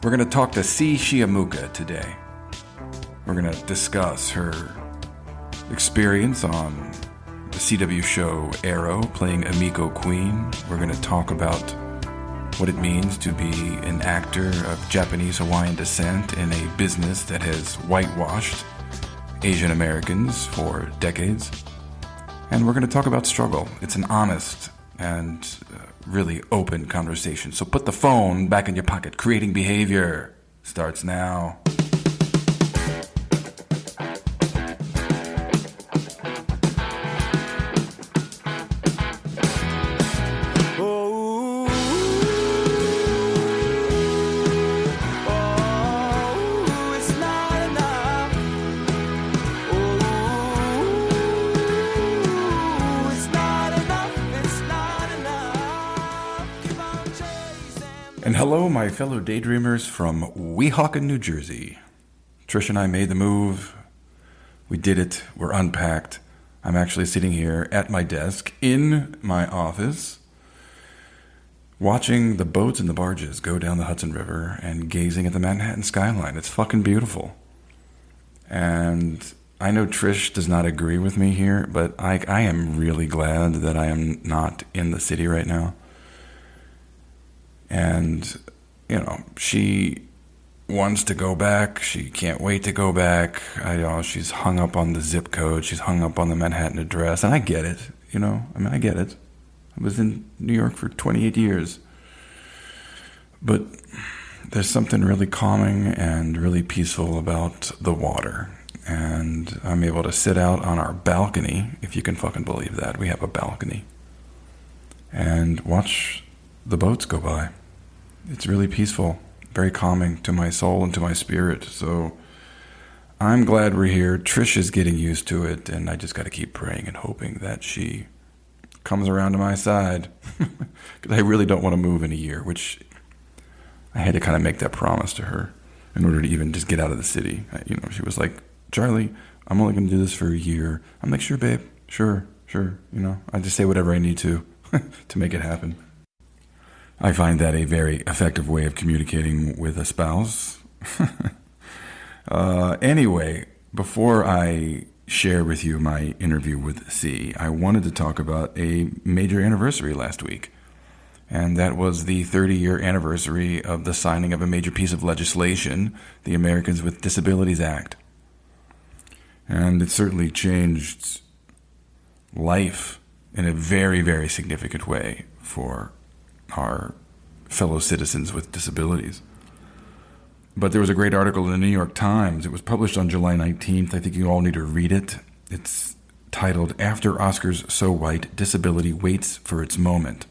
We're going to talk to Shimooka today. We're going to discuss her experience on the CW show Arrow, playing Emiko Queen. We're going to talk about what it means to be an actor of Japanese Hawaiian descent in a business that has whitewashed Asian Americans for decades. And we're going to talk about struggle. It's an honest and really open conversation. So put the phone back in your pocket. Creating Behavior starts now. And hello, my fellow daydreamers from Weehawken, New Jersey. Trish and I made the move. We did it. We're unpacked. I'm actually sitting here at my desk in my office, watching the boats and the barges go down the Hudson River and gazing at the Manhattan skyline. It's fucking beautiful. And I know Trish does not agree with me here, but I am really glad that I am not in the city right now. And, you know, she wants to go back. She can't wait to go back. She's hung up on the zip code. She's hung up on the Manhattan address. And I get it, I get it. I was in New York for 28 years. But there's something really calming and really peaceful about the water. And I'm able to sit out on our balcony, if you can fucking believe that. We have a balcony. And watch the boats go by. It's really peaceful, very calming to my soul and to my spirit. So I'm glad we're here. Trish is getting used to it, and I just got to keep praying and hoping that she comes around to my side. Because I really don't want to move in a year, which I had to kind of make that promise to her in order to even just get out of the city. She was like, Charlie, I'm only going to do this for a year. I'm like, sure, babe, sure. I just say whatever I need to make it happen. I find that a very effective way of communicating with a spouse. Anyway, before I share with you my interview with C, I wanted to talk about a major anniversary last week. And that was the 30-year anniversary of the signing of a major piece of legislation, the Americans with Disabilities Act. And it certainly changed life in a very, very significant way for our fellow citizens with disabilities. But there was a great article in the New York Times. It was published on July 19th. I think you all need to read it. It's titled, After Oscars So White, Disability Waits for Its Moment.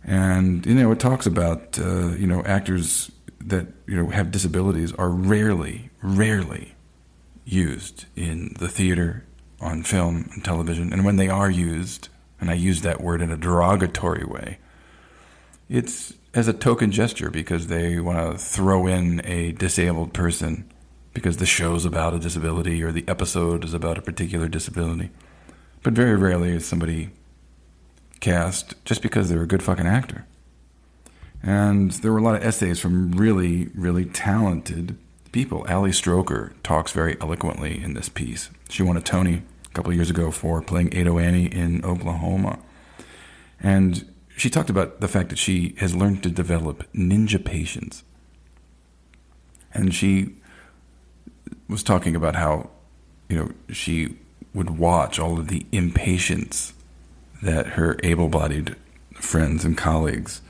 And, it talks about, actors that, have disabilities are rarely used in the theater, on film and television. And when they are used, and I use that word in a derogatory way, it's as a token gesture because they want to throw in a disabled person because the show's about a disability or the episode is about a particular disability. But very rarely is somebody cast just because they're a good fucking actor. And there were a lot of essays from really, really talented people. Ali Stroker talks very eloquently in this piece. She won a Tony a couple of years ago for playing Ado Annie in Oklahoma. And she talked about the fact that she has learned to develop ninja patience. And she was talking about how, she would watch all of the impatience that her able-bodied friends and colleagues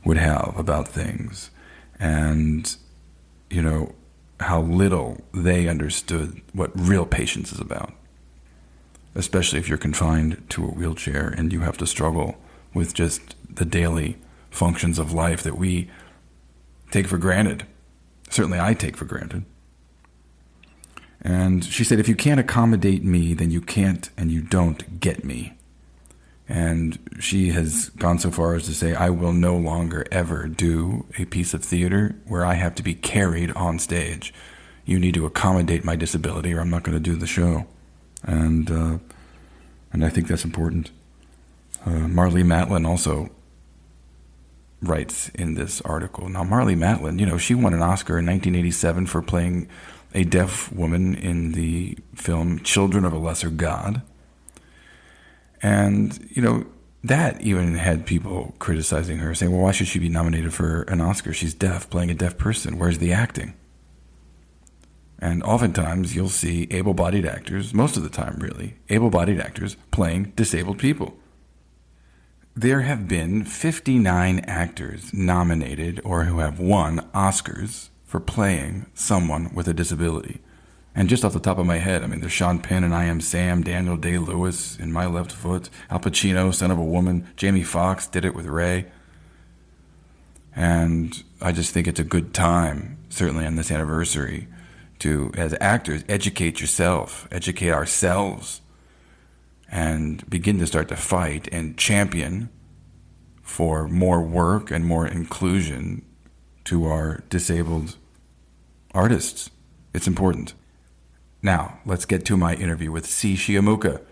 would have about things. And, how little they understood what real patience is about. Especially if you're confined to a wheelchair and you have to struggle with just the daily functions of life that we take for granted. Certainly I take for granted. And she said, if you can't accommodate me, then you can't and you don't get me. And she has gone so far as to say, I will no longer ever do a piece of theater where I have to be carried on stage. You need to accommodate my disability or I'm not going to do the show. And I think that's important. Marlee Matlin also writes in this article. Now, Marlee Matlin, she won an Oscar in 1987 for playing a deaf woman in the film Children of a Lesser God. And, that even had people criticizing her, saying, well, why should she be nominated for an Oscar? She's deaf, playing a deaf person. Where's the acting? And oftentimes you'll see able-bodied actors, most of the time really, able-bodied actors playing disabled people. There have been 59 actors nominated or who have won Oscars for playing someone with a disability. And just off the top of my head, there's Sean Penn in I Am Sam, Daniel Day-Lewis in My Left Foot, Al Pacino, Son of a Woman, Jamie Foxx did it with Ray. And I just think it's a good time, certainly on this anniversary, to, as actors, educate yourself, educate ourselves, and begin to start to fight and champion for more work and more inclusion to our disabled artists. It's important. Now, let's get to my interview with Shimooka.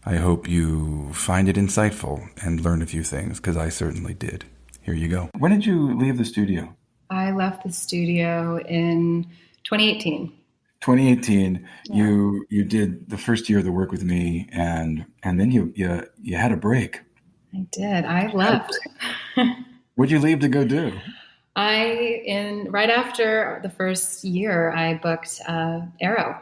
I hope you find it insightful and learn a few things, because I certainly did. Here you go. When did you leave the studio? I left the studio in 2018. 2018, yeah. You did the first year of the work with me, and then you had a break. I did. I left. What'd you leave to go do? Right after the first year, I booked Arrow.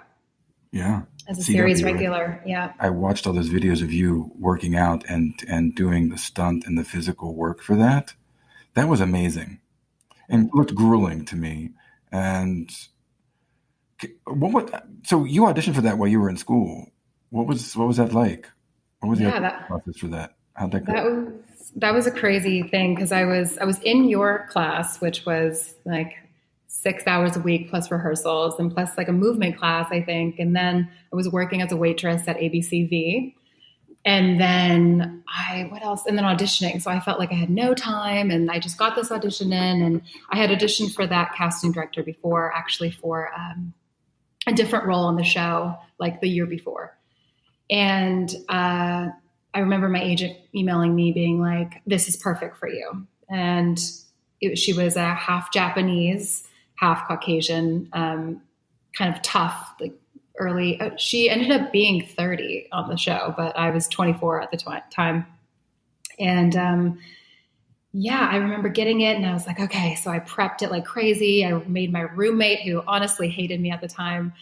Yeah. As a series regular. Yeah. I watched all those videos of you working out and doing the stunt and the physical work for that. That was amazing, and looked grueling to me. And so you auditioned for that while you were in school. What was that like? What was the process for that? How'd that go? That was a crazy thing, because I was in your class, which was like 6 hours a week plus rehearsals and plus like a movement class, I think. And then I was working as a waitress at ABCV. And then what else? And then auditioning. So I felt like I had no time, and I just got this audition in, and I had auditioned for that casting director before, actually for a different role on the show, like the year before. And I remember my agent emailing me being like, this is perfect for you. And she was a half Japanese, half Caucasian, kind of tough, like early. She ended up being 30 on the show, but I was 24 at the time. And I remember getting it, and I was like, okay, so I prepped it like crazy. I made my roommate, who honestly hated me at the time,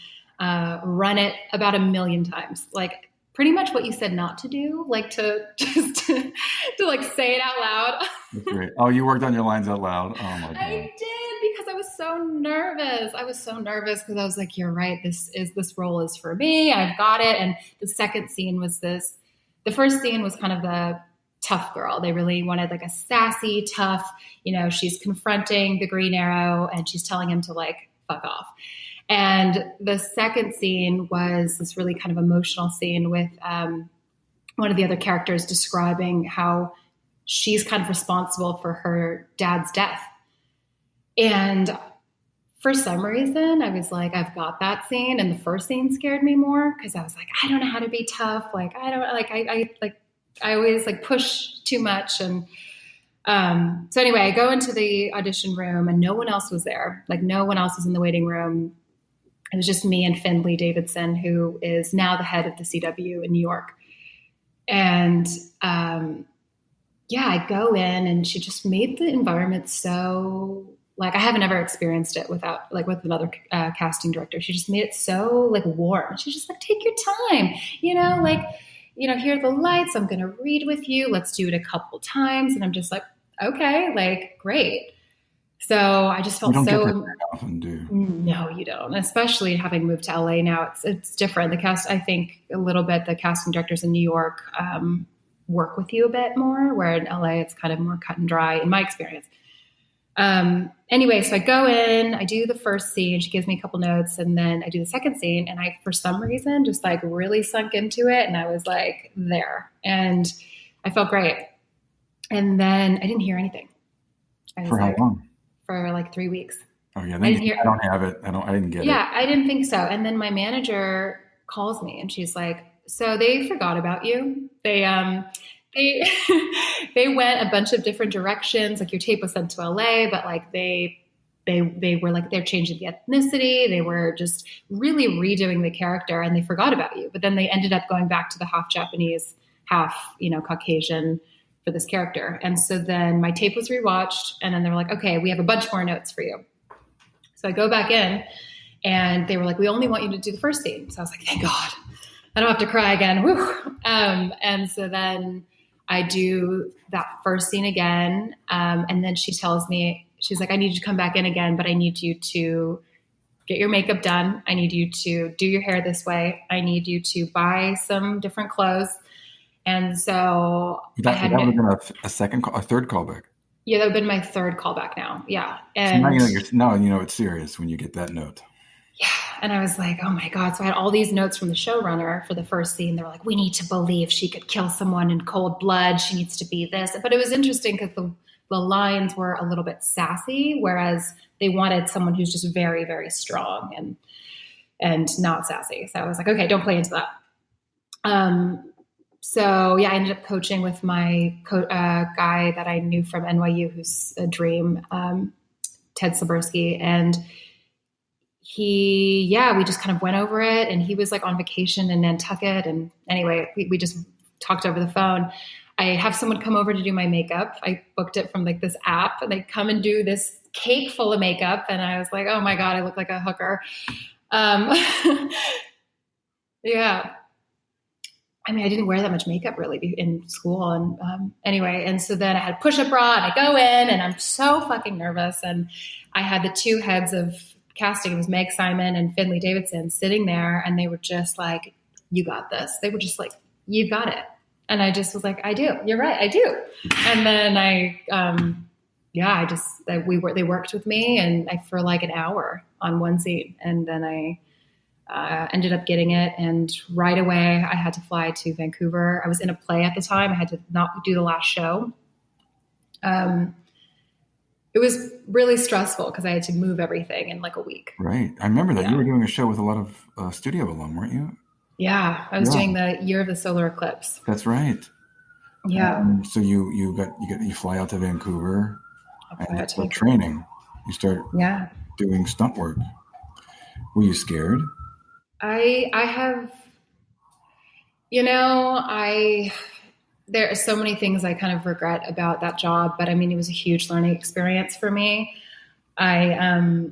run it about 1 million times. Like pretty much what you said not to do, like to like say it out loud. That's great. Oh, you worked on your lines out loud. Oh my God. I did, because I was so nervous. Because I was like, you're right. This role is for me. I've got it. And the second scene was this. The first scene was kind of the tough girl. They really wanted like a sassy, tough, she's confronting the Green Arrow and she's telling him to like fuck off. And the second scene was this really kind of emotional scene with one of the other characters describing how she's kind of responsible for her dad's death. And for some reason, I was like, I've got that scene. And the first scene scared me more, because I was like, I don't know how to be tough. Like, I don't I always like push too much. And so anyway, I go into the audition room, and no one else was there. Like no one else was in the waiting room. It was just me and Finley Davidson, who is now the head of the CW in New York. And I go in, and she just made the environment so like I haven't ever experienced it with another casting director. She just made it so like warm. She's just like, take your time, here are the lights. I'm going to read with you. Let's do it a couple times. And I'm just like, okay, like great. So I just felt you don't so. Get that very often, do you? No, you don't. Especially having moved to LA now, it's different. I think a little bit. The casting directors in New York work with you a bit more, where in LA it's kind of more cut and dry, in my experience. Anyway, so I go in, I do the first scene. She gives me a couple notes, and then I do the second scene, and I, for some reason, just like really sunk into it. And I was like there, and I felt great. And then I didn't hear anything. For how long? For like 3 weeks. Oh yeah. I don't have it. I didn't get it. Yeah. I didn't think so. And then my manager calls me, and she's like, so they forgot about you. They they they went a bunch of different directions. Like your tape was sent to LA, but like they were like, they're changing the ethnicity. They were just really redoing the character, and they forgot about you. But then they ended up going back to the half Japanese, half, Caucasian for this character. And so then my tape was rewatched, and then they were like, okay, we have a bunch more notes for you. So I go back in, and they were like, we only want you to do the first scene. So I was like, thank God, I don't have to cry again. Woo. And so then I do that first scene again. And then she tells me, she's like, I need you to come back in again, but I need you to get your makeup done. I need you to do your hair this way. I need you to buy some different clothes. And so that would have been a third callback. Yeah, that would have been my third callback now. Yeah. And so now you know it's serious when you get that note. Yeah. And I was like, oh my God. So I had all these notes from the showrunner for the first scene. They were like, we need to believe she could kill someone in cold blood. She needs to be this. But it was interesting because the lines were a little bit sassy, whereas they wanted someone who's just very, very strong and not sassy. So I was like, okay, don't play into that. So yeah, I ended up coaching with my guy that I knew from NYU, who's a dream, Ted Sabursky. And we just kind of went over it, and he was like on vacation in Nantucket. And anyway, we just talked over the phone. I have someone come over to do my makeup. I booked it from like this app, and they come and do this cake full of makeup. And I was like, oh my God, I look like a hooker. Yeah. I mean, I didn't wear that much makeup really in school. And anyway, and so then I had a push-up bra, and I go in, and I'm so fucking nervous. And I had the two heads of casting. It was Meg Simon and Finley Davidson sitting there, and they were just like, you got this. They were just like, you got it. And I just was like, I do. You're right. I do. And then they worked with me, and for like an hour on one scene. And then I ended up getting it. And right away I had to fly to Vancouver. I was in a play at the time. I had to not do the last show. It was really stressful because I had to move everything in like a week. Right. I remember that. You were doing a show with a lot of studio alum, weren't you? Yeah. I was doing the Year of the Solar Eclipse. That's right. Yeah. So you fly out to Vancouver, and you start training. You start doing stunt work. Were you scared? I have, there are so many things I kind of regret about that job, but I mean, it was a huge learning experience for me. I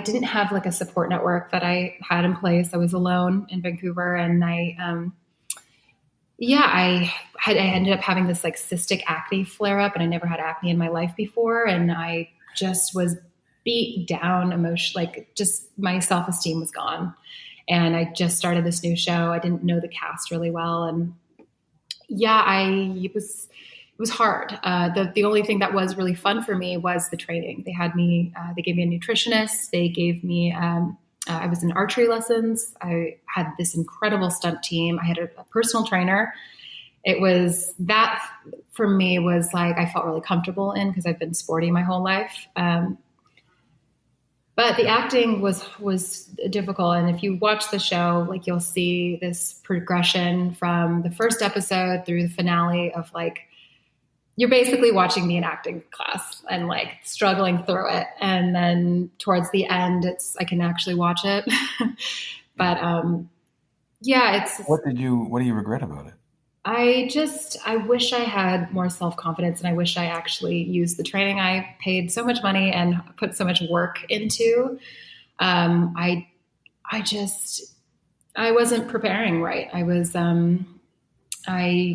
didn't have like a support network that I had in place. I was alone in Vancouver, and I ended up having this like cystic acne flare up, and I never had acne in my life before. And I just was beat down emotionally, like just my self-esteem was gone. And I just started this new show. I didn't know the cast really well. And it was hard. The only thing that was really fun for me was the training. They gave me a nutritionist. They gave me, I was in archery lessons. I had this incredible stunt team. I had a personal trainer. It was that for me was like, I felt really comfortable in because I've been sporty my whole life. But the acting was difficult. And if you watch the show, like you'll see this progression from the first episode through the finale of like, you're basically watching me in acting class and like struggling through it. And then towards the end, I can actually watch it. But what do you regret about it? I wish I had more self-confidence, and I wish I actually used the training I paid so much money and put so much work into. I wasn't preparing right. I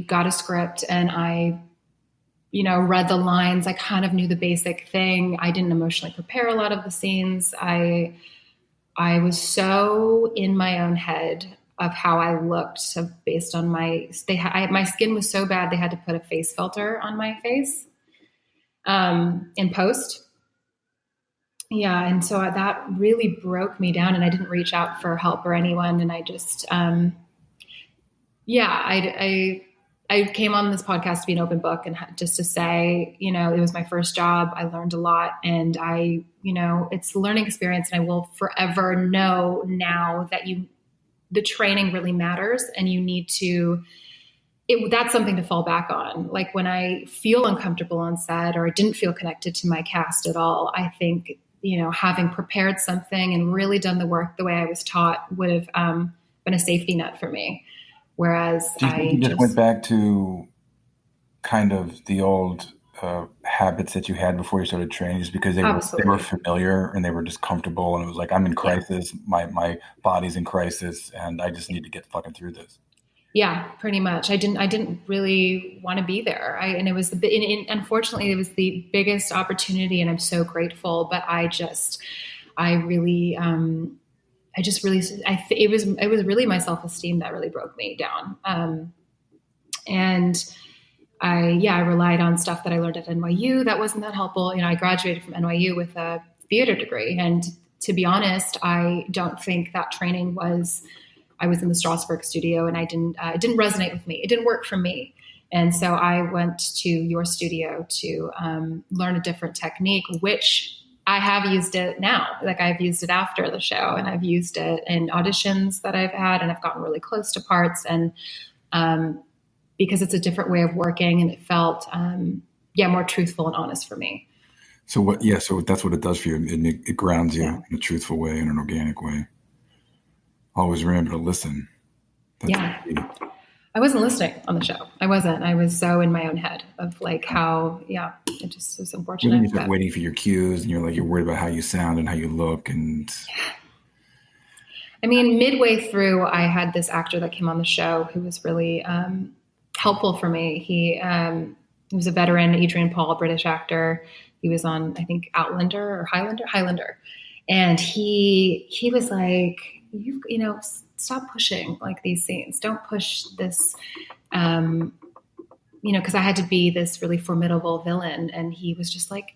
got a script, and I, read the lines. I kind of knew the basic thing. I didn't emotionally prepare a lot of the scenes. I was so in my own head of how I looked based on my skin was so bad. They had to put a face filter on my face, in post. Yeah. And so that really broke me down, and I didn't reach out for help or anyone. And I just, I came on this podcast to be an open book, and just to say, it was my first job. I learned a lot, and it's a learning experience, and I will forever know now that the training really matters, and you need to that's something to fall back on. Like when I feel uncomfortable on set or I didn't feel connected to my cast at all, I think, having prepared something and really done the work the way I was taught would have been a safety net for me. Whereas Do you think you just went back to kind of the old habits that you had before you started training, just because they were familiar and they were just comfortable, and it was like, I'm in crisis, my body's in crisis, and I just need to get fucking through this? Yeah, pretty much. I didn't really want to be there. And it was unfortunately, it was the biggest opportunity, and I'm so grateful. But it was really my self-esteem that really broke me down. And I relied on stuff that I learned at NYU that wasn't that helpful. I graduated from NYU with a theater degree, and to be honest, I don't think that training was. I was in the Strasberg studio, and it didn't resonate with me. It didn't work for me. And so I went to your studio to learn a different technique, which I have used it now. Like I've used it after the show, and I've used it in auditions that I've had, and I've gotten really close to parts. And because it's a different way of working, and it felt, more truthful and honest for me. So so that's what it does for you. It grounds you in a truthful way, in an organic way. Always remember to listen. That's I wasn't listening on the show. I wasn't. I was so in my own head of like how, it just was unfortunate. You start waiting for your cues, and you're worried about how you sound and how you look. And I mean, midway through, I had this actor that came on the show who was really helpful for me. He was a veteran, Adrian Paul, British actor. He was on, I think, Outlander or Highlander. And he was like, stop pushing like these scenes. Don't push this, because I had to be this really formidable villain. And he was just like,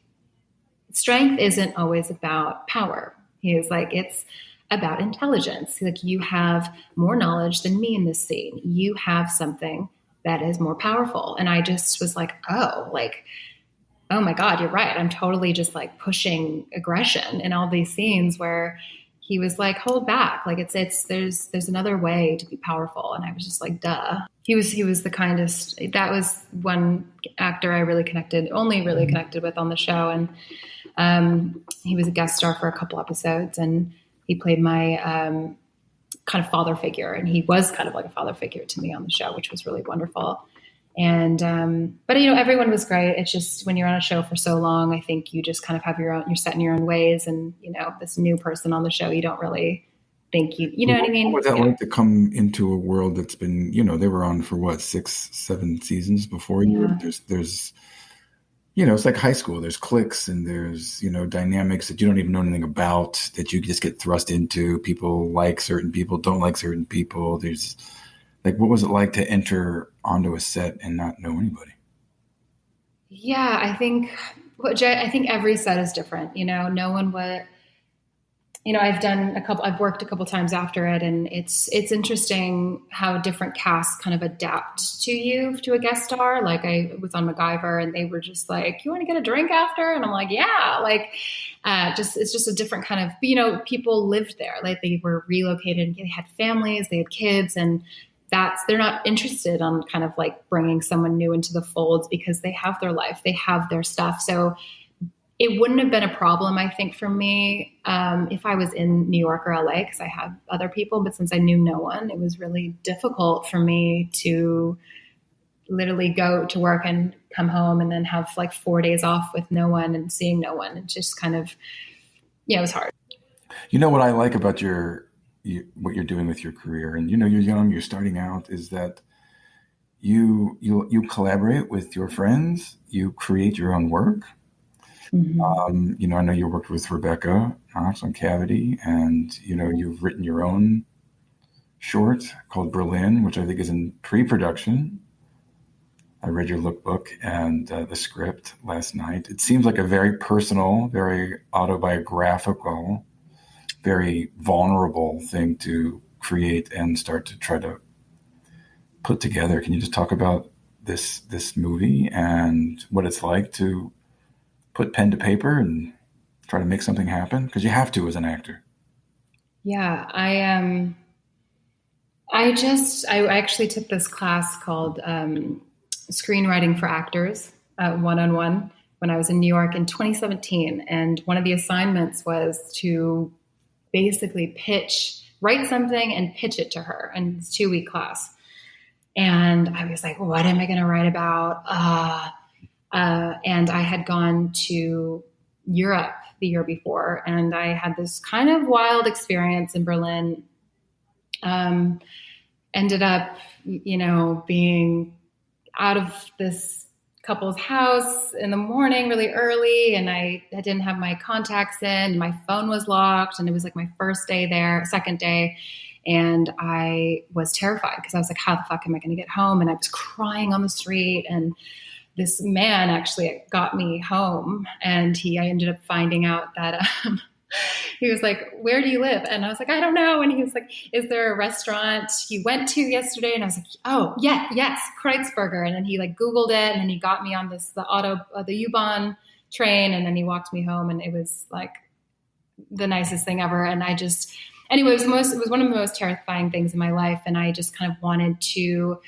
strength isn't always about power. He was like, it's about intelligence. Like, you have more knowledge than me in this scene. You have something that is more powerful. And I just was like, oh my God, you're right. I'm totally just like pushing aggression in all these scenes where he was like, hold back. Like there's another way to be powerful. And I was just like, duh. He was the kindest. That was one actor I really connected with on the show. And he was a guest star for a couple episodes, and he played my kind of father figure. And he was kind of like a father figure to me on the show, which was really wonderful. And, but everyone was great. It's just when you're on a show for so long, I think you just kind of have you're set in your own ways. And, this new person on the show, you don't really think you know what I mean? What was that like to come into a world that's been, they were on for what, 6, 7 seasons before you? There's, it's like high school. There's cliques and there's, dynamics that you don't even know anything about, that you just get thrust into. People like certain people, don't like certain people. There's, like, what was it like to enter onto a set and not know anybody? Yeah, I think every set is different. No one would. I've worked a couple times after it, and it's interesting how different casts kind of adapt to you, to a guest star. Like I was on MacGyver, and they were just like, "You want to get a drink after?" And I'm like, "Yeah." Like, it's just a different kind of. People lived there, like they were relocated, they had families, they had kids, and they're not interested on kind of like bringing someone new into the folds, because they have their life, they have their stuff. So it wouldn't have been a problem, I think, for me if I was in New York or LA, because I had other people. But since I knew no one, it was really difficult for me to literally go to work and come home and then have like 4 days off with no one and seeing no one. It just kind of, it was hard. What I like about what you're doing with your career, and you're young, you're starting out, is that you collaborate with your friends, you create your own work. Mm-hmm. I know you worked with Rebecca Knox on Cavity, and you've written your own short called Berlin, which I think is in pre-production. I read your lookbook and the script last night. It seems like a very personal, very autobiographical, very vulnerable thing to create and start to try to put together. Can you just talk about this movie and what it's like to put pen to paper and try to make something happen? Because you have to as an actor. Yeah, I actually took this class called Screenwriting for Actors, one-on-one, when I was in New York in 2017. And one of the assignments was to basically write something and pitch it to her. And it's a 2-week class. And I was like, what am I going to write about? And I had gone to Europe the year before, and I had this kind of wild experience in Berlin. Ended up, being out of this couple's house in the morning really early, and I didn't have my contacts in. My phone was locked, and it was like my second day, and I was terrified because I was like, how the fuck am I going to get home? And I was crying on the street, and this man actually got me home, and I ended up finding out that he was like, where do you live? And I was like, I don't know. And he was like, is there a restaurant you went to yesterday? And I was like, oh, yeah, yes, Kreuzberger. And then he like Googled it, and then he got me on the U-Bahn train, and then he walked me home, and it was like the nicest thing ever. And anyway, it was one of the most terrifying things in my life. And I just kind of wanted to,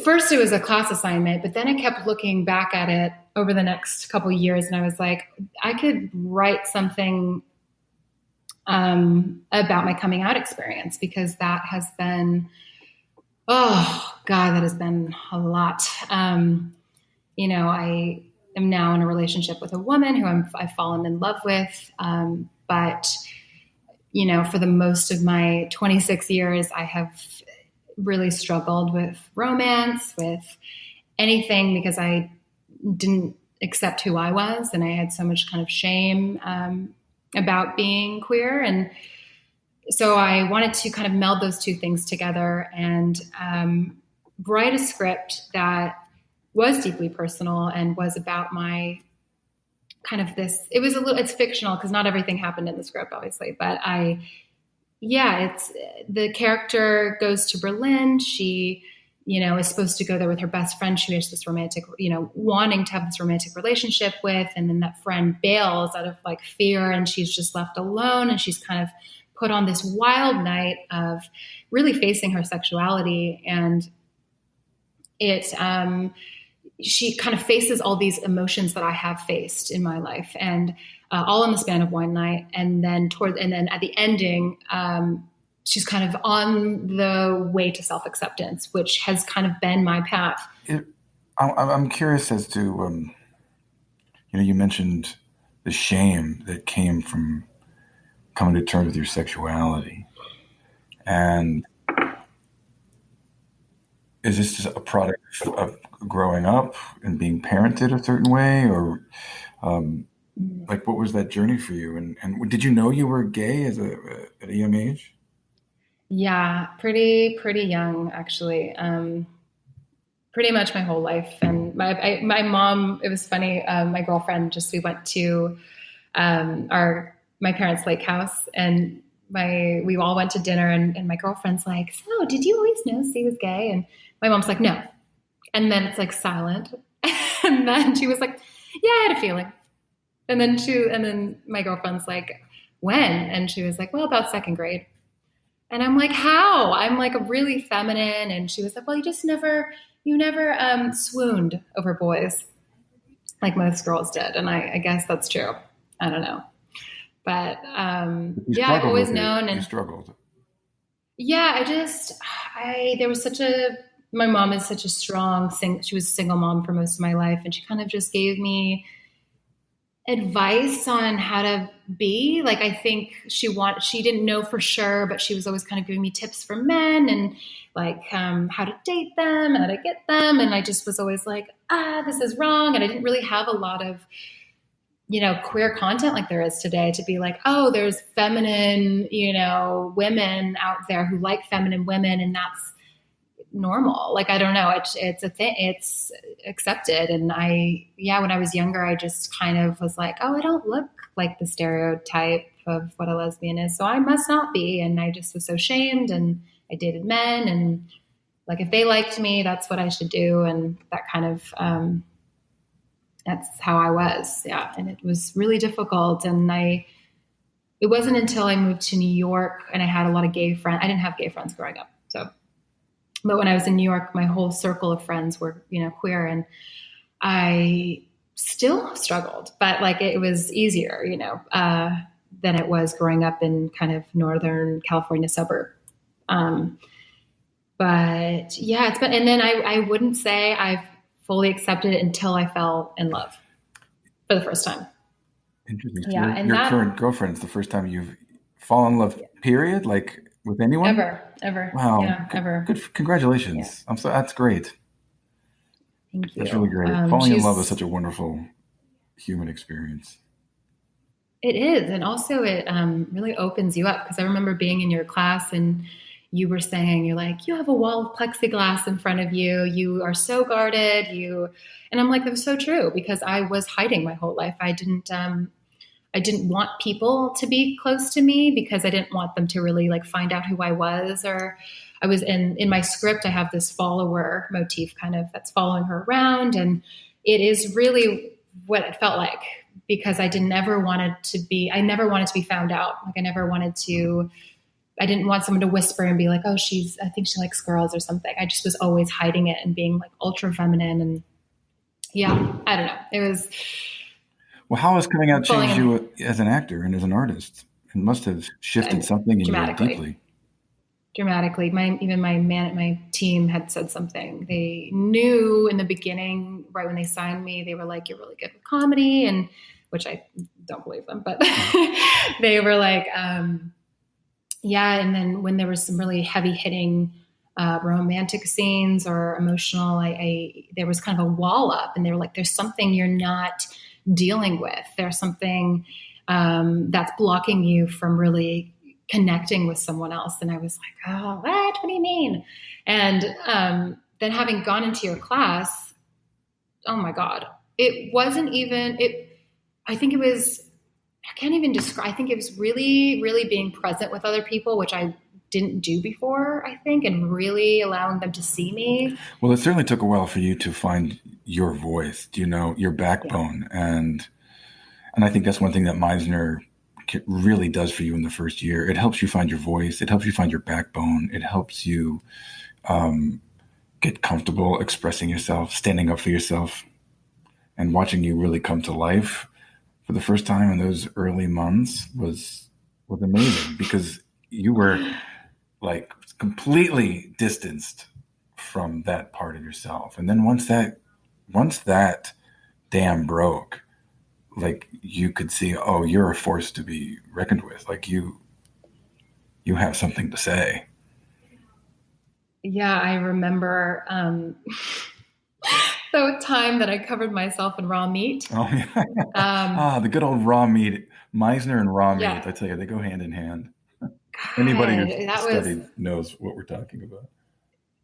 first it was a class assignment, but then I kept looking back at it over the next couple of years, and I was like, I could write something about my coming out experience, because that has been, oh God, that has been a lot. I am now in a relationship with a woman who I've fallen in love with. But for the most of my 26 years, I have really struggled with romance, with anything, because I didn't accept who I was, and I had so much kind of shame about being queer. And so I wanted to kind of meld those two things together and write a script that was deeply personal and was about my kind of it's fictional because not everything happened in the script, obviously, but it's the character goes to Berlin. She, is supposed to go there with her best friend. She has this romantic, wanting to have this romantic relationship with, and then that friend bails out of like fear, and she's just left alone, and she's kind of put on this wild night of really facing her sexuality. And she kind of faces all these emotions that I have faced in my life, and all in the span of one night. And then at the ending, she's kind of on the way to self-acceptance, which has kind of been my path. I'm curious as to, you mentioned the shame that came from coming to terms with your sexuality. And is this just a product of growing up and being parented a certain way, or what was that journey for you? And did you know you were gay at a young age? Yeah, pretty young, actually. Pretty much my whole life. And my mom, it was funny. My girlfriend, we went to my parents' lake house, and we all went to dinner, and my girlfriend's like, so did you always know Steve was gay? And my mom's like, no. And then it's like silent. And then she was like, yeah, I had a feeling. And then my girlfriend's like, when? And she was like, well, about second grade. And I'm like, how? I'm like really feminine. And she was like, well, you never swooned over boys like most girls did. And I guess that's true. I don't know. But I've always known. And you struggled. Yeah, my mom is such a strong she was a single mom for most of my life. And she kind of just gave me advice on how to be. Like, I think she didn't know for sure, but she was always kind of giving me tips for men and like how to date them, how to get them. And I just was always like, this is wrong. And I didn't really have a lot of, queer content like there is today to be like, oh, there's feminine, women out there who like feminine women, and that's normal. Like, I don't know. It's a thing. It's accepted. And when I was younger, I just kind of was like, oh, I don't look like the stereotype of what a lesbian is, so I must not be. And I just was so shamed, and I dated men, and like, if they liked me, that's what I should do. And that kind of, that's how I was. Yeah. And it was really difficult. And it wasn't until I moved to New York and I had a lot of gay friends. I didn't have gay friends growing up. So, but when I was in New York, my whole circle of friends were, queer, and I still struggled, but like it was easier, than it was growing up in kind of Northern California suburb. Um, but yeah, it's been, and then I wouldn't say I've fully accepted it until I fell in love for the first time. Interesting. So Yeah. And your that current girlfriend is the first time you've fallen in love, period? Like with anyone? ever. Wow. Yeah. Ever. Good. Yeah. Congratulations. That's great. Thank That's really you. great. Falling in love is such a wonderful human experience. It is. And also it really opens you up, because I remember being in your class and you were saying, you're like, you have a wall of plexiglass in front of you. You are so guarded. And I'm like, that was so true, because I was hiding my whole life. I didn't want people to be close to me because I didn't want them to really like find out who I was. Or I was in my script, I have this follower motif kind of that's following her around. And it is really what it felt like, because I never wanted to be found out. Like I didn't want someone to whisper and be like, oh, I think she likes girls or something. I just was always hiding it and being like ultra feminine. And yeah, I don't know. It was, well, how has coming out changed in, you as an actor and as an artist? It must have shifted something in you deeply. Dramatically. My team had said something. They knew in the beginning, right when they signed me, they were like, you're really good with comedy, and which I don't believe them, but they were like, yeah. And then when there was some really heavy hitting romantic scenes or emotional, there was kind of a wall up, and they were like, there's something you're not dealing with. There's something that's blocking you from really connecting with someone else. And I was like, oh, what do you mean? And then having gone into your class, oh my God, it wasn't even, I think it was, I can't even describe, I think it was really, really being present with other people, which I didn't do before, I think, and really allowing them to see me. Well, it certainly took a while for you to find your voice, your backbone. Yeah. And I think that's one thing that Meisner really does for you in the first year. It helps you find your voice. It helps you find your backbone. It helps you get comfortable expressing yourself, standing up for yourself, and watching you really come to life for the first time in those early months was amazing, because you were like completely distanced from that part of yourself. And then once that dam broke, like you could see, oh, you're a force to be reckoned with. Like you have something to say. Yeah, I remember the time that I covered myself in raw meat. Oh, yeah. The good old raw meat. Meisner and raw meat, I tell you, they go hand in hand. God, anybody who's studied knows what we're talking about.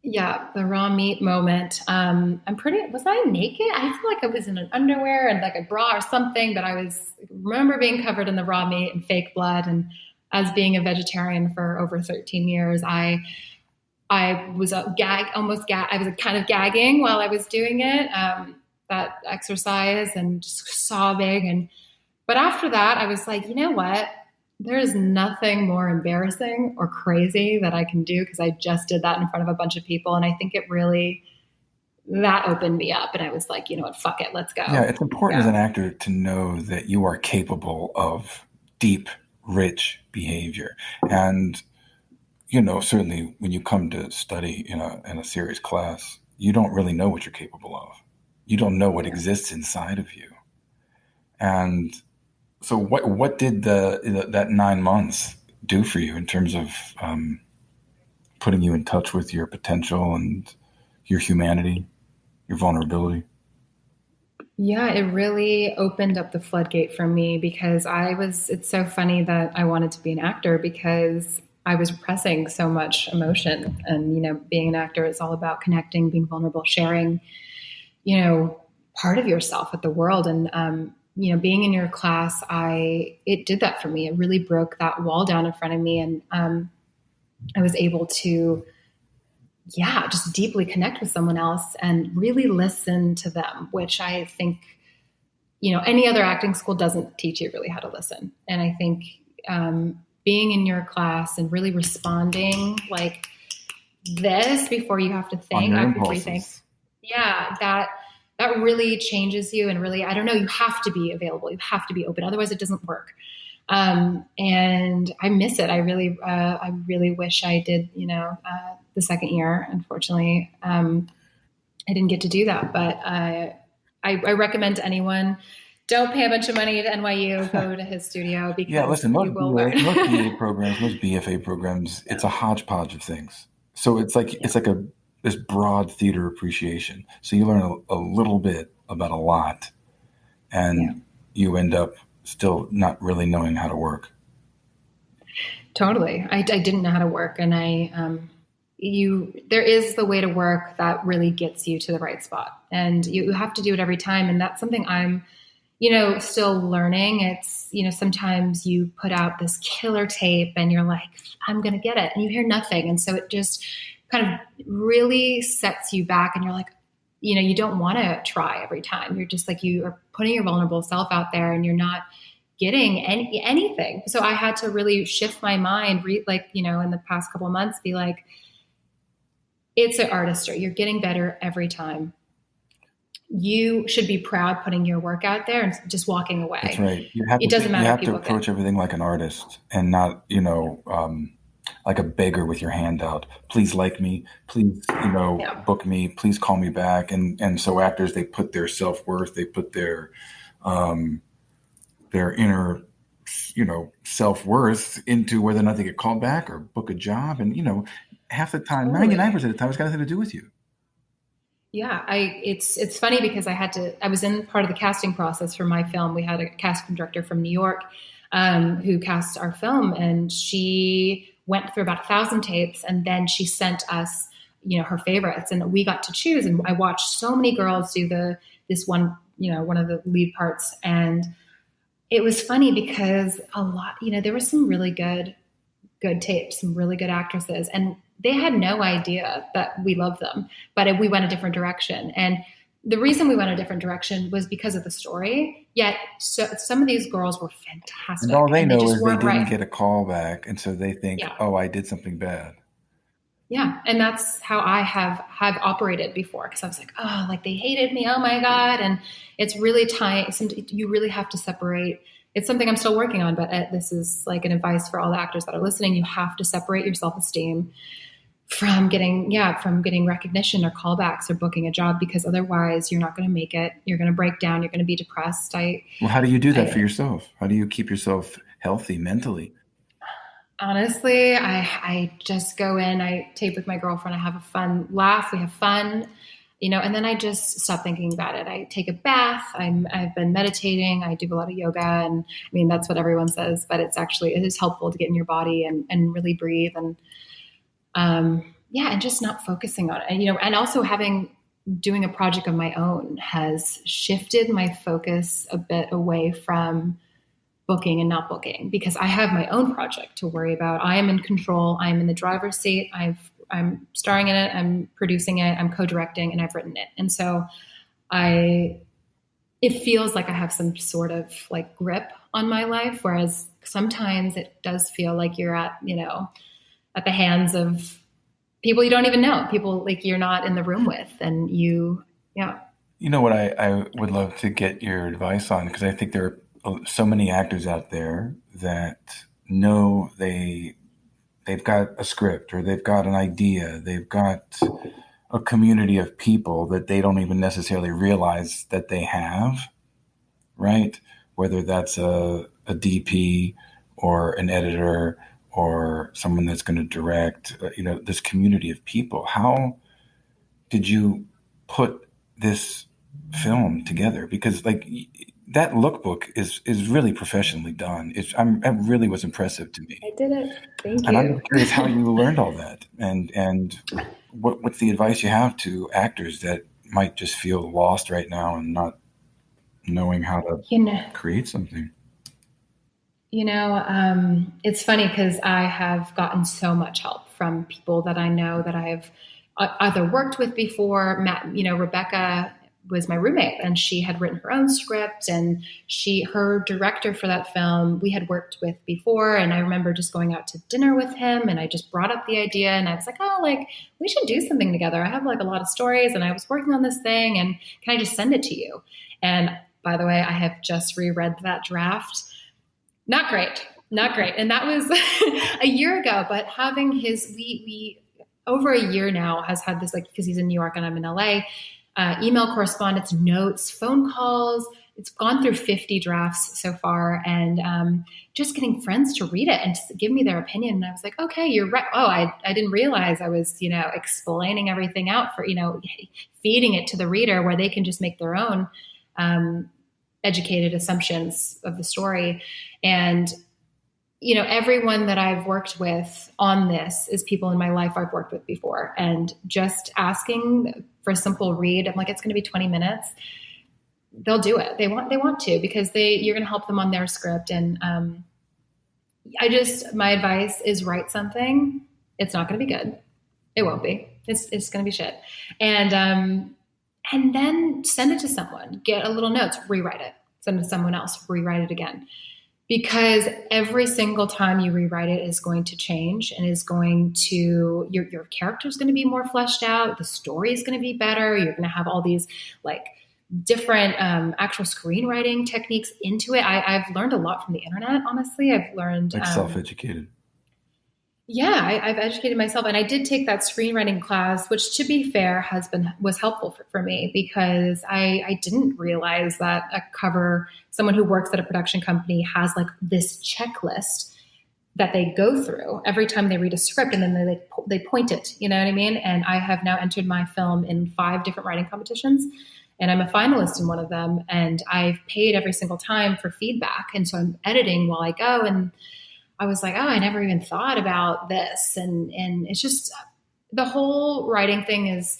Yeah, the raw meat moment. Was I naked? I feel like I was in an underwear and like a bra or something, but remember being covered in the raw meat and fake blood. And as being a vegetarian for over 13 years, I was I was kind of gagging while I was doing it, that exercise, and just sobbing. But after that, I was like, you know what? There is nothing more embarrassing or crazy that I can do, because I just did that in front of a bunch of people. And I think that opened me up. And I was like, you know what, fuck it, let's go. Yeah, it's important as an actor to know that you are capable of deep, rich behavior. And, certainly when you come to study in a serious class, you don't really know what you're capable of. You don't know what exists inside of you. And so what did that 9 months do for you in terms of putting you in touch with your potential and your humanity, your vulnerability? Yeah, it really opened up the floodgate for me, because it's so funny that I wanted to be an actor, because I was repressing so much emotion. And, being an actor is all about connecting, being vulnerable, sharing, part of yourself with the world. And, being in your class, it did that for me. It really broke that wall down in front of me. And I was able to, just deeply connect with someone else and really listen to them, which I think, any other acting school doesn't teach you really how to listen. And I think being in your class and really responding, like this before you have to On think, your before you think. impulses. Yeah, that really changes you, and really, I don't know, you have to be available, you have to be open, otherwise it doesn't work. And I miss it. I really wish I did, the second year. Unfortunately, I didn't get to do that, but I recommend to anyone, don't pay a bunch of money to NYU, go to his studio, Yeah, because listen, you will learn. Most BA programs, most BFA programs, it's a hodgepodge of things. So it's like a this broad theater appreciation. So you learn a little bit about a lot, Yeah, and you end up still not really knowing how to work. totally. I didn't know how to work, and there is the way to work that really gets you to the right spot, and you have to do it every time. And that's something I'm, still learning. It's, sometimes you put out this killer tape and you're like, I'm going to get it. And you hear nothing. And so it just kind of really sets you back, and you're like, you don't want to try every time. You're just like, you are putting your vulnerable self out there and you're not getting anything. So I had to really shift my mind, in the past couple of months, be like, it's an artistry. You're getting better every time. You should be proud putting your work out there and just walking away. That's right. It doesn't matter. You have to approach everything like an artist, and not, like a beggar with your hand out. Please like me. Please, book me. Please call me back. And so actors, they put their self-worth, they put their inner, self-worth into whether or not they get called back or book a job. And, half the time, Totally. 99% of the time, it's got nothing to do with you. Yeah, it's funny because I was in part of the casting process for my film. We had a casting director from New York who cast our film, and she went through about 1,000 tapes, and then she sent us, her favorites, and we got to choose. And I watched so many girls do this one, one of the lead parts, and it was funny because a lot, there were some really good tapes, some really good actresses, and they had no idea that we loved them, but we went a different direction. And the reason we went a different direction was because of the story. Yet some of these girls were fantastic. And all they know is they didn't right. get a call back. And so they think, oh, I did something bad. Yeah. And that's how I have operated before. Because I was like, oh, like they hated me. Oh my God. And it's really you really have to separate. It's something I'm still working on, but this is like an advice for all the actors that are listening. You have to separate your self-esteem from getting recognition or callbacks or booking a job, because otherwise you're not going to make it. You're going to break down. You're going to be depressed. Well, how do you do that for yourself? How do you keep yourself healthy mentally? Honestly, I just go in, I tape with my girlfriend. I have a fun laugh. We have fun, and then I just stop thinking about it. I take a bath. I've been meditating. I do a lot of yoga, and I mean, that's what everyone says, but it is helpful to get in your body and really breathe. And, and just not focusing on it. And, and also doing a project of my own has shifted my focus a bit away from booking and not booking, because I have my own project to worry about. I am in control. I'm in the driver's seat. I'm starring in it. I'm producing it. I'm co-directing, and I've written it. And so it feels like I have some sort of like grip on my life. Whereas sometimes it does feel like you're at the hands of people you don't even know, people like you're not in the room with, and what I would love to get your advice on, because I think there are so many actors out there that know they've got a script, or they've got an idea, they've got a community of people that they don't even necessarily realize that they have, right? Whether that's a DP or an editor or someone that's going to direct, this community of people. How did you put this film together? Because like that lookbook is really professionally done. It really was impressive to me. I did it. Thank you. And I'm curious how you learned all that, and what's the advice you have to actors that might just feel lost right now and not knowing how to create something. It's funny because I have gotten so much help from people that I know that I've either worked with before. Rebecca was my roommate, and she had written her own script, and her director for that film we had worked with before. And I remember just going out to dinner with him, and I just brought up the idea, and I was like, oh, like we should do something together. I have like a lot of stories, and I was working on this thing, and can I just send it to you? And by the way, I have just reread that draft. Not great. And that was a year ago, but having we over a year now has had this, like, because he's in New York and I'm in LA, email correspondence, notes, phone calls. It's gone through 50 drafts so far, and just getting friends to read it and to give me their opinion. And I was like, okay, you're right. Oh, I didn't realize I was, explaining everything out for, feeding it to the reader where they can just make their own educated assumptions of the story. And everyone that I've worked with on this is people in my life I've worked with before. And just asking for a simple read, I'm like, it's going to be 20 minutes. They'll do it. They want to, because you're going to help them on their script. And my advice is write something. It's not going to be good. It won't be. It's going to be shit. And then send it to someone, get a little notes, rewrite it, send it to someone else, rewrite it again. Because every single time you rewrite it is going to change, and is going to, your character is going to be more fleshed out. The story is going to be better. You're going to have all these like different actual screenwriting techniques into it. I've learned a lot from the internet, honestly. I've learned like self-educated. Yeah, I've educated myself, and I did take that screenwriting class, which, to be fair, was helpful for me, because I didn't realize that someone who works at a production company has like this checklist that they go through every time they read a script, and then they point it. You know what I mean? And I have now entered my film in 5 different writing competitions, and I'm a finalist in one of them. And I've paid every single time for feedback, and so I'm editing while I go. And I was like, oh, I never even thought about this. And it's just, the whole writing thing is,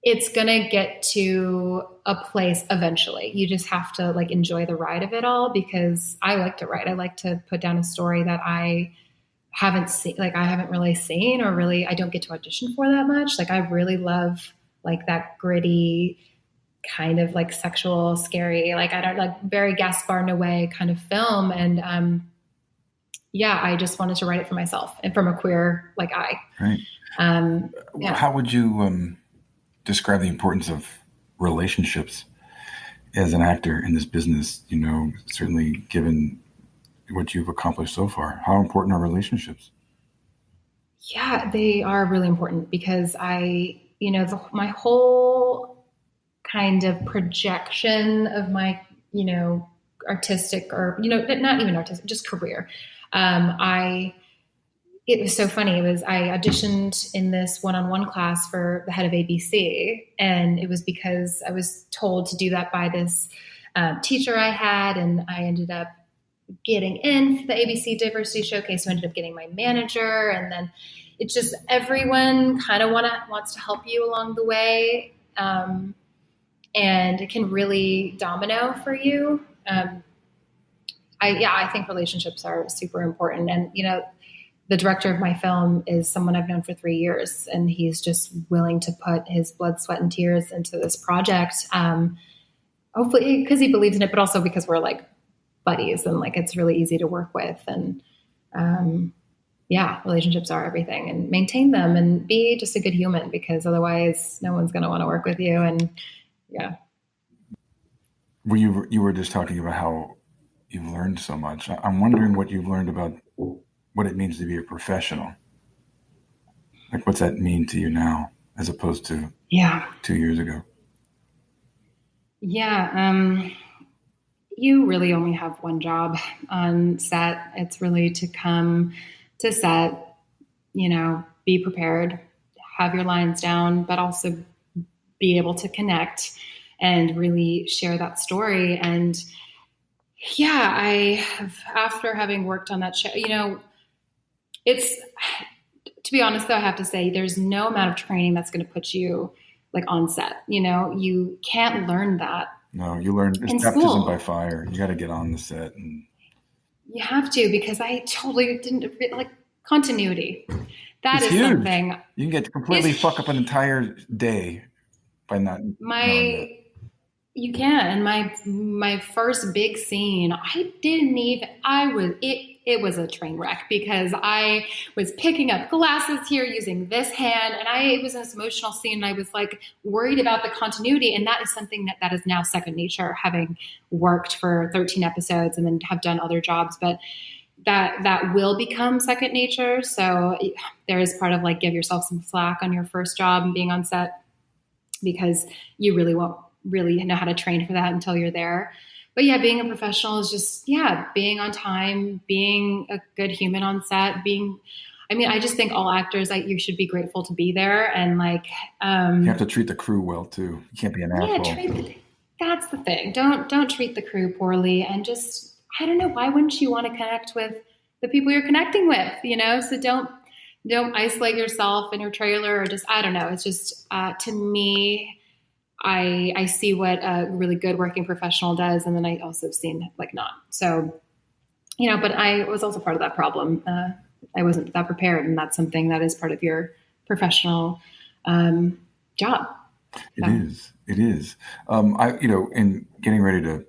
it's going to get to a place eventually. You just have to like enjoy the ride of it all, because I like to write. I like to put down a story that I haven't seen, like I haven't really seen, or really I don't get to audition for that much. Like I really love like that gritty, kind of like sexual, scary, like I don't like very Gaspar Noé kind of film. And I just wanted to write it for myself and from a queer like eye. Right. How would you describe the importance of relationships as an actor in this business? Certainly given what you've accomplished so far, how important are relationships? Yeah, they are really important, because my whole kind of projection of my, artistic, or, not even artistic, just career. It was so funny. I auditioned in this one-on-one class for the head of ABC. And it was because I was told to do that by this teacher I had. And I ended up getting in for the ABC Diversity Showcase. So I ended up getting my manager. And then it's just, everyone kind of wants to help you along the way. And it can really domino for you. I think relationships are super important. And, the director of my film is someone I've known for 3 years, and he's just willing to put his blood, sweat, and tears into this project. Hopefully because he believes in it, but also because we're like buddies, and like, it's really easy to work with. And, relationships are everything, and maintain them, and be just a good human, because otherwise no one's going to want to work with you. And yeah. Well, you were just talking about how you've learned so much. I'm wondering what you've learned about what it means to be a professional. Like, what's that mean to you now as opposed to 2 years ago? Yeah. You really only have one job on set. It's really to come to set, be prepared, have your lines down, but also be able to connect and really share that story. And after having worked on that show, it's, to be honest though, I have to say there's no amount of training that's going to put you like on set. You can't learn that. No, you learn it's baptism by fire. You got to get on the set, and you have to, because I totally didn't like continuity. That is huge. Something you can get to completely fuck up an entire day by not knowing that. My You can. And my first big scene, I didn't even I was it was a train wreck because I was picking up glasses here using this hand, and it was this emotional scene, and I was like worried about the continuity, and that is something that is now second nature, having worked for 13 episodes and then have done other jobs, but that will become second nature. So there is part of like give yourself some slack on your first job and being on set, because you really won't really know how to train for that until you're there. But yeah, being a professional is just, being on time, being a good human on set, I just think all actors, like, you should be grateful to be there. And like, you have to treat the crew well too. You can't be an asshole. That's the thing. Don't treat the crew poorly, and just, I don't know, why wouldn't you want to connect with the people you're connecting with, So don't isolate yourself in your trailer, or just, I don't know. It's just, to me, I see what a really good working professional does. And then I also have seen like not. So, but I was also part of that problem. I wasn't that prepared. And that's something that is part of your professional job. It is. In getting ready to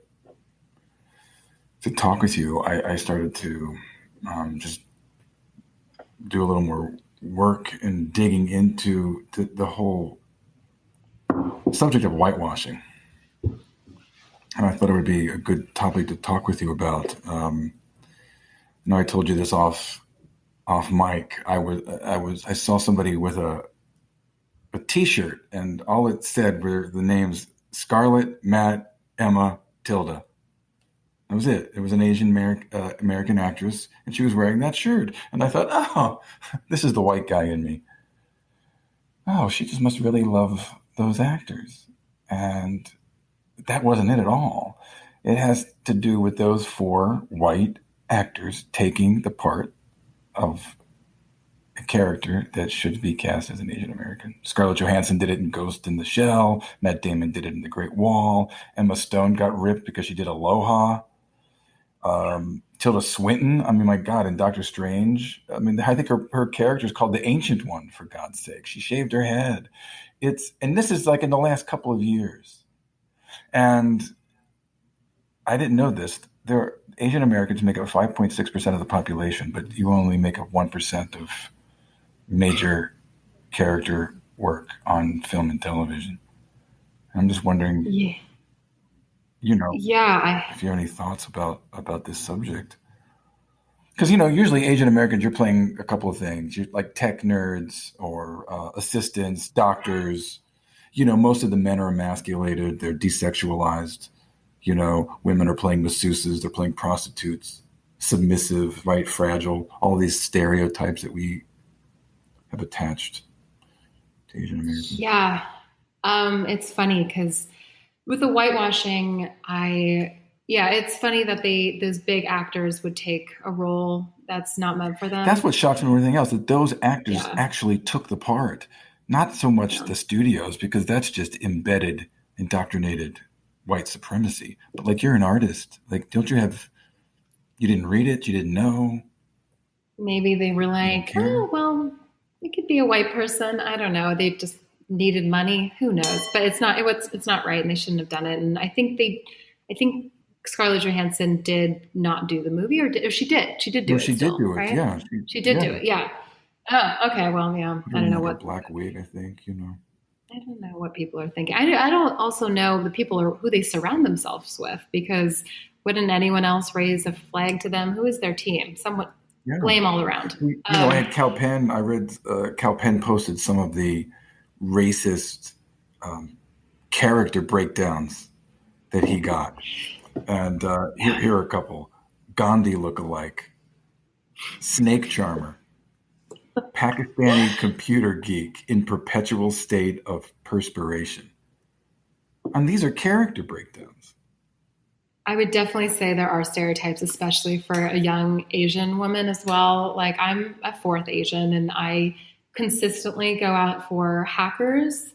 talk with you, I started to just do a little more work and digging into the whole subject of whitewashing. And I thought it would be a good topic to talk with you about. I told you this off mic. I saw somebody with a T-shirt, and all it said were the names Scarlett, Matt, Emma, Tilda. That was it. It was an Asian American actress, and she was wearing that shirt. And I thought, oh, this is the white guy in me. Oh, she just must really love those actors. And that wasn't it at all. It has to do with those 4 white actors taking the part of a character that should be cast as an Asian American. Scarlett Johansson did it in Ghost in the Shell. Matt Damon did it in The Great Wall. Emma Stone got ripped because she did Aloha. Tilda Swinton, my God, in Doctor Strange. I think her character is called the Ancient One, for God's sake. She shaved her head. And this is like in the last couple of years. And I didn't know this. Asian Americans make up 5.6% of the population, but you only make up 1% of major character work on film and television. I'm just wondering, if you have any thoughts about this subject. Because, usually Asian Americans, you're playing a couple of things. You're like tech nerds or assistants, doctors. Most of the men are emasculated. They're desexualized. Women are playing masseuses. They're playing prostitutes, submissive, right, fragile. All these stereotypes that we have attached to Asian Americans. Yeah. It's funny because with the whitewashing, it's funny that those big actors would take a role that's not meant for them. That's what shocks me more than anything else, that those actors actually took the part. Not so much the studios, because that's just embedded, indoctrinated white supremacy. But like, you're an artist. Like, you didn't read it, you didn't know. Maybe they were like, oh, well, it could be a white person. I don't know. They just needed money. Who knows? But it's not right, and they shouldn't have done it. And I think Scarlett Johansson did not do the movie, or she did. She did do it. She did do it. Right? Yeah. She did do it. Yeah. Oh, okay. Well, yeah. I don't know what black wig. I think I don't know what people are thinking. I don't also know the people who they surround themselves with, because wouldn't anyone else raise a flag to them? Who is their team? Somewhat blame all around. I had Cal Penn. I read Cal Penn posted some of the racist character breakdowns that he got. And here are a couple. Gandhi lookalike, snake charmer, Pakistani computer geek in perpetual state of perspiration. And these are character breakdowns. I would definitely say there are stereotypes, especially for a young Asian woman as well. Like, I'm a 4th Asian, and I consistently go out for hackers,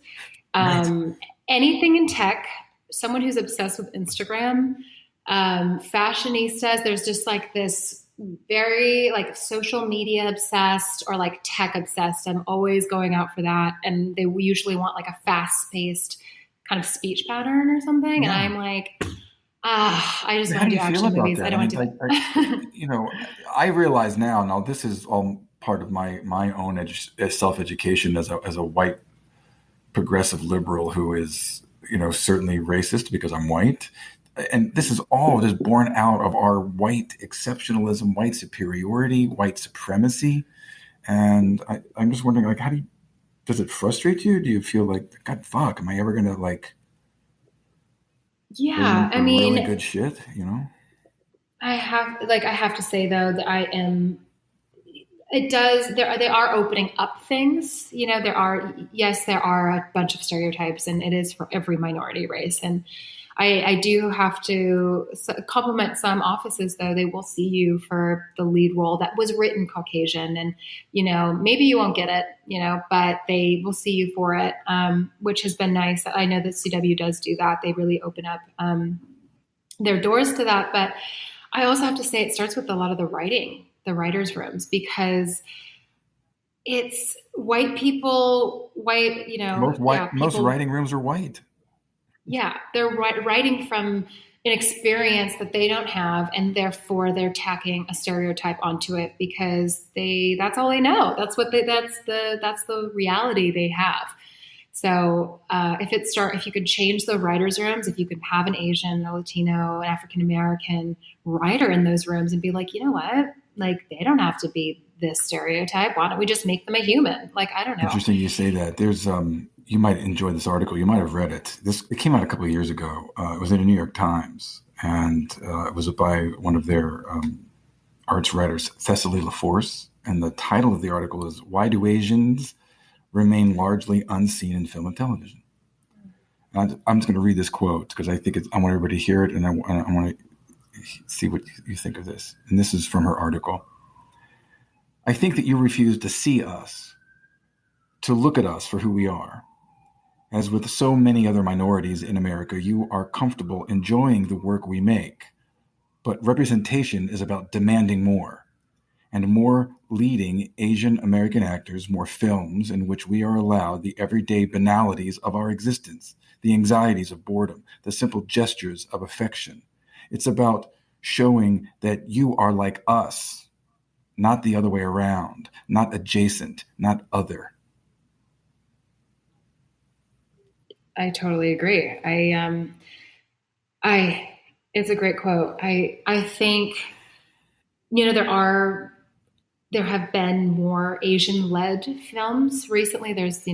anything in tech, someone who's obsessed with Instagram, fashionistas. There's just like this very like social media obsessed or like tech obsessed. I'm always going out for that. And they usually want like a fast paced kind of speech pattern or something. Yeah. And I'm like, I just How want do to do you feel action about movies. I that? don't want to do that. You know, I realize now this is all part of my own self-education as a white progressive liberal who is, certainly racist because I'm white. And this is all just born out of our white exceptionalism, white superiority, white supremacy. And I'm just wondering, like, does it frustrate you? Do you feel like, God, fuck, am I ever going to Yeah. bring I the really mean, good shit, I have to say though that I am, it does, they are opening up things. There are a bunch of stereotypes, and it is for every minority race. And I do have to compliment some offices, though. They will see you for the lead role that was written Caucasian, and maybe you won't get it, but they will see you for it, which has been nice. I know that CW does do that. They really open up their doors to that. But I also have to say it starts with a lot of the writing, the writers' rooms, because it's white people, most people. writing rooms are white. Yeah, they're writing from an experience that they don't have, and therefore they're tacking a stereotype onto it because that's all they know. That's the reality they have. So if you could change the writers' rooms, if you could have an Asian, a Latino, an African American writer in those rooms and be like, you know what, like they don't have to be this stereotype. Why don't we just make them a human? Like, I don't know. Interesting you say that. There's you might enjoy this article. You might have read it. It came out a couple of years ago. It was in the New York Times, and it was by one of their arts writers, Thessaly LaForce. And the title of the article is "Why Do Asians Remain Largely Unseen in Film and Television?" And I'm just going to read this quote because I think I want everybody to hear it, and I want to see what you think of this. And this is from her article. "I think that you refuse to see us, to look at us for who we are. As with so many other minorities in America, you are comfortable enjoying the work we make. But representation is about demanding more, and more leading Asian American actors, more films in which we are allowed the everyday banalities of our existence, the anxieties of boredom, the simple gestures of affection. It's about showing that you are like us, not the other way around, not adjacent, not other." I totally agree. It's a great quote. I think, there have been more Asian-led films recently. There's,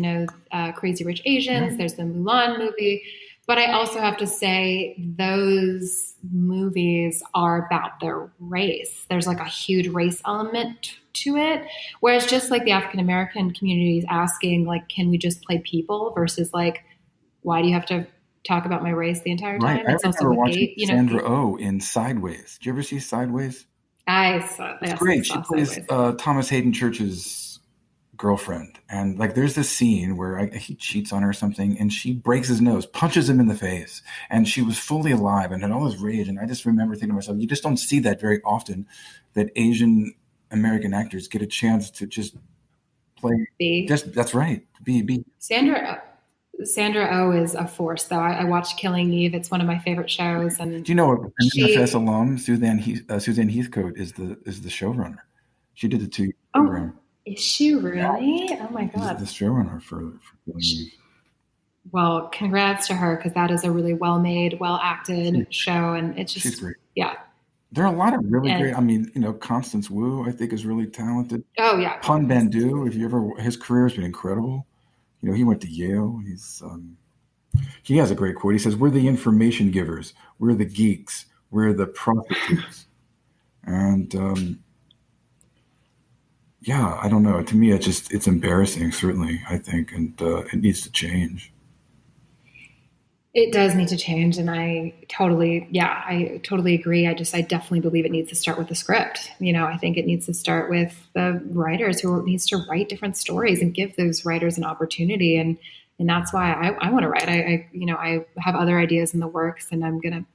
Crazy Rich Asians. There's the Mulan movie. But I also have to say those movies are about their race. There's like a huge race element to it. Whereas just like the African American community is asking, like, can we just play people versus like, why do you have to talk about my race the entire time? Right. I It's also remember with watching gay, Sandra Oh in Sideways. Did you ever see Sideways? It's great. She plays Sideways. Thomas Hayden Church's girlfriend, and like there's this scene where he cheats on her or something, and she breaks his nose, punches him in the face, and she was fully alive and had all this rage. And I just remember thinking to myself, you just don't see that very often, that Asian American actors get a chance to just play. That's right. Be Sandra Oh is a force, though. I watched Killing Eve. It's one of my favorite shows, and Do you know an MFS alum, Suzanne Heathcote, is the showrunner. She did the 2 program. Is she really? Oh my God. She's the showrunner for Killing Eve. Well, congrats to her, because that is a really well-made, well-acted show, and it's just, she's great. Yeah. There are a lot of really great. I mean, Constance Wu, I think, is really talented. Oh yeah. Pun Bandhu, his career has been incredible. He went to Yale. He has a great quote. He says, "We're the information givers. We're the geeks. We're the prostitutes." And yeah, I don't know. To me, it's embarrassing, certainly, I think, and it needs to change. It does need to change, and I totally agree. I definitely believe it needs to start with the script. I think it needs to start with the writers who needs to write different stories and give those writers an opportunity. And that's why I want to write. I have other ideas in the works, and I'm going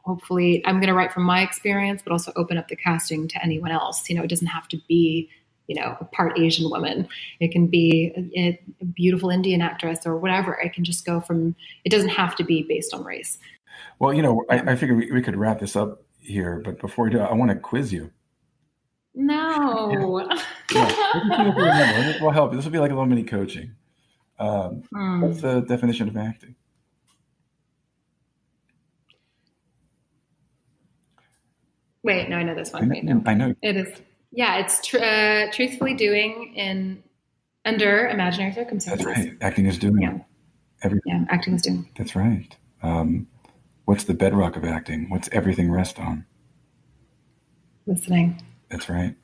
to write from my experience, but also open up the casting to anyone else. It doesn't have to be a part Asian woman. It can be a beautiful Indian actress or whatever. It can just go from, it doesn't have to be based on race. Well, I figure we could wrap this up here, but before we do, I want to quiz you. No. Yeah. We'll help you. This will be like a little mini coaching. What's the definition of acting? Wait, no, I know this one. I know. It is. Yeah, it's truthfully doing under imaginary circumstances. That's right. Acting is doing everything. Yeah, acting is doing. That's right. What's the bedrock of acting? What's everything rest on? Listening. That's right.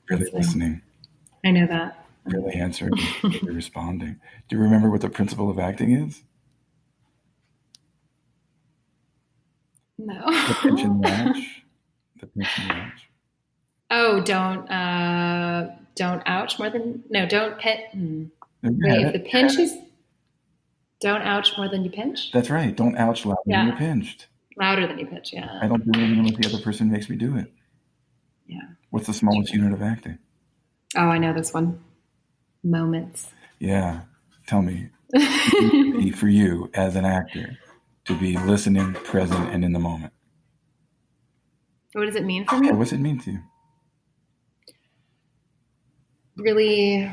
Really listening. I know that. Really answering. Really responding. Do you remember what the principle of acting is? No. The pinch and match. The pinch and match. Oh, don't ouch more than don't pit. Wait, if the pinch is, don't ouch more than you pinch. That's right. Don't ouch louder than you're pinched. Louder than you pinch. Yeah. I don't do it unless the other person makes me do it. Yeah. What's the smallest unit of acting? Oh, I know this one. Moments. Yeah. Tell me, for you as an actor, to be listening, present, and in the moment. What does it mean for me? What does it mean to you? Really,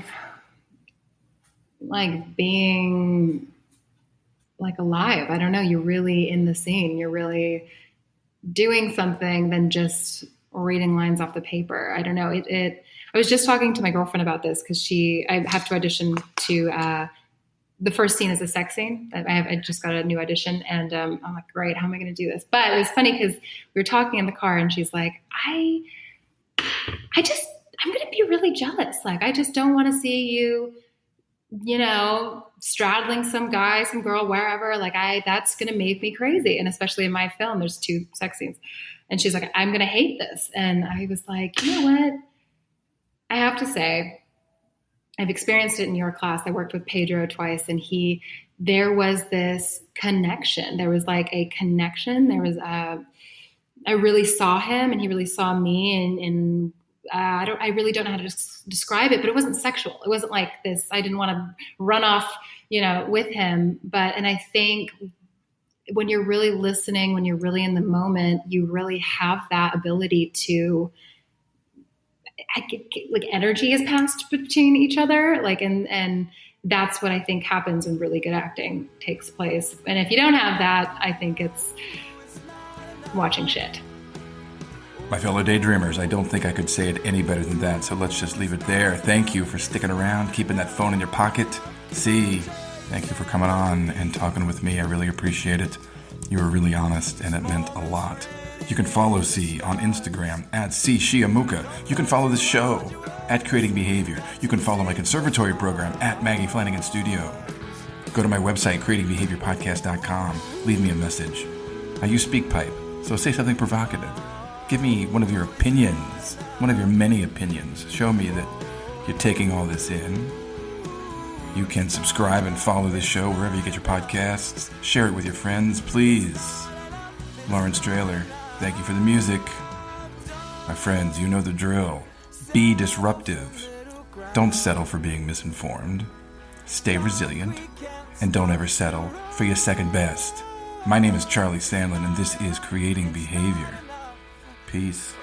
like being like alive. I don't know. You're really in the scene. You're really doing something than just reading lines off the paper. I don't know. I was just talking to my girlfriend about this because I have to audition to, the first scene is a sex scene. I just got a new audition and I'm like, great, how am I going to do this? But it was funny because we were talking in the car and she's like, I'm going to be really jealous. Like, I just don't want to see you, straddling some guy, some girl, wherever. Like that's going to make me crazy. And especially in my film, there's 2 sex scenes. And she's like, I'm going to hate this. And I was like, you know what? I have to say, I've experienced it in your class. I worked with Pedro twice and there was this connection. There was like a connection. I really saw him and he really saw me and I really don't know how to describe it, but it wasn't sexual. It wasn't like this. I didn't want to run off, with him. And I think when you're really listening, when you're really in the moment, you really have that ability to, like energy is passed between each other. Like, and that's what I think happens when really good acting takes place. And if you don't have that, I think it's watching shit. My fellow daydreamers, I don't think I could say it any better than that, so let's just leave it there. Thank you for sticking around, keeping that phone in your pocket. C, thank you for coming on and talking with me. I really appreciate it. You were really honest, and it meant a lot. You can follow C on Instagram at Shimooka. You can follow this show at Creating Behavior. You can follow my conservatory program at Maggie Flanagan Studio. Go to my website, creatingbehaviorpodcast.com. Leave me a message. I use SpeakPipe, so say something provocative. Give me one of your opinions, one of your many opinions. Show me that you're taking all this in. You can subscribe and follow this show wherever you get your podcasts. Share it with your friends, please. Lawrence Trailer, thank you for the music. My friends, you know the drill. Be disruptive. Don't settle for being misinformed. Stay resilient. And don't ever settle for your second best. My name is Charlie Sandlan, and this is Creating Behavior. Peace.